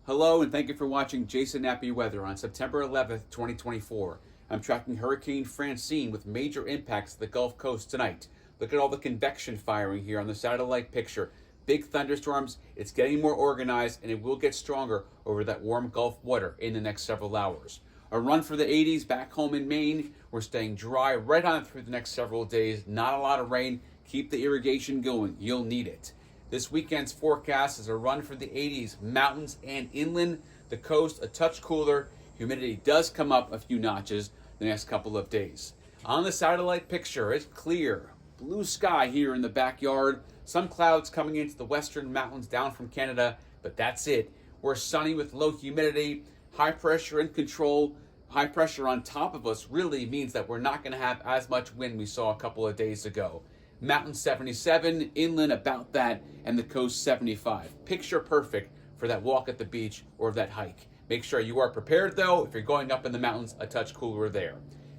Hello and thank you for watching Jason Nappy Weather on September 11th, 2024. I'm tracking Hurricane Francine with major impacts to the Gulf Coast tonight. Look at all the convection firing here on the satellite picture. Big thunderstorms, it's getting more organized and it will get stronger over that warm Gulf water in the next several hours. A run for the 80s back home in Maine. We're staying dry right on through the next several days. Not a lot of rain. Keep the irrigation going. You'll need it. This weekend's forecast is a run for the 80s, mountains and inland. The coast a touch cooler. Humidity does come up a few notches the next couple of days. On the satellite picture, it's clear. Blue sky here in the backyard. Some clouds coming into the western mountains down from Canada, but that's it. We're sunny with low humidity, high pressure in control. High pressure on top of us really means that we're not going to have as much wind we saw a couple of days ago. Mountain 77, inland about that, and the coast 75. Picture perfect for that walk at the beach or that hike. Make sure you are prepared though. If you're going up in the mountains, a touch cooler there.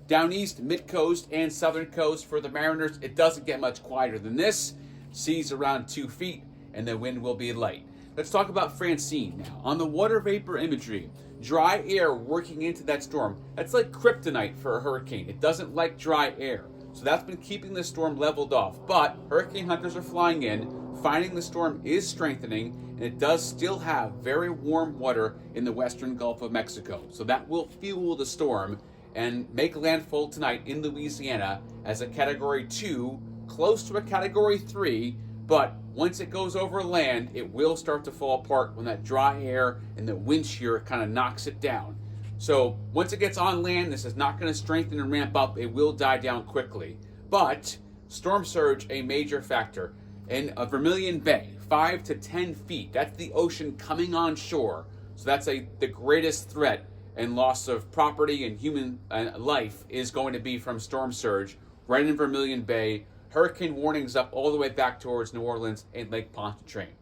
Down east, mid-coast and southern coast for the mariners, it doesn't get much quieter than this. Seas around 2 feet and the wind will be light. Let's talk about Francine now. On the water vapor imagery, dry air working into that storm. That's like kryptonite for a hurricane. It doesn't like dry air. So that's been keeping the storm leveled off. But hurricane hunters are flying in, finding the storm is strengthening, and it does still have very warm water in the western Gulf of Mexico. So that will fuel the storm and make landfall tonight in Louisiana as a Category 2, close to a Category 3, but once it goes over land, it will start to fall apart when that dry air and the wind shear kind of knocks it down. So once it gets on land, this is not going to strengthen and ramp up. It will die down quickly. But storm surge, a major factor. In Vermilion Bay, 5 to 10 feet. That's the ocean coming on shore. So that's the greatest threat and loss of property and human life is going to be from storm surge right in Vermilion Bay. Hurricane warnings up all the way back towards New Orleans and Lake Pontchartrain.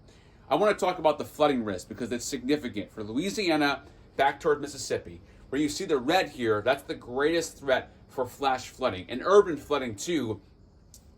I want to talk about the flooding risk because it's significant for Louisiana back toward Mississippi. Where you see the red here, that's the greatest threat for flash flooding and urban flooding too.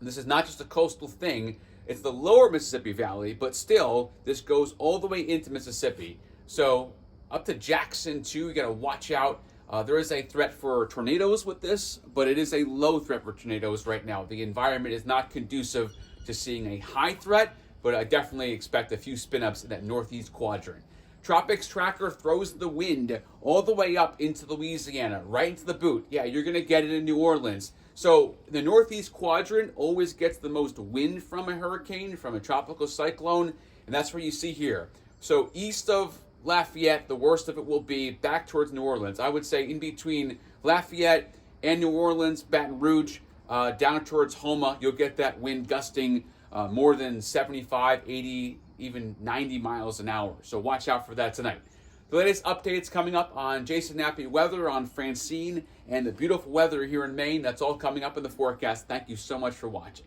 This is not just a coastal thing, it's the lower Mississippi Valley, but still this goes all the way into Mississippi. So up to Jackson too, you got to watch out. There is a threat for tornadoes with this, but it is a low threat for tornadoes right now. The environment is not conducive to seeing a high threat, but I definitely expect a few spin-ups in that northeast quadrant. Tropics tracker throws the wind all the way up into Louisiana, right into the boot. Yeah, you're going to get it in New Orleans. So the northeast quadrant always gets the most wind from a hurricane, from a tropical cyclone, and that's what you see here. So east of Lafayette, the worst of it will be back towards New Orleans. I would say in between Lafayette and New Orleans, Baton Rouge, down towards Homa, you'll get that wind gusting more than 75, 80, even 90 miles an hour. So watch out for that tonight. The latest updates coming up on Jason Nappy Weather on Francine and the beautiful weather here in Maine. That's all coming up in the forecast. Thank you so much for watching.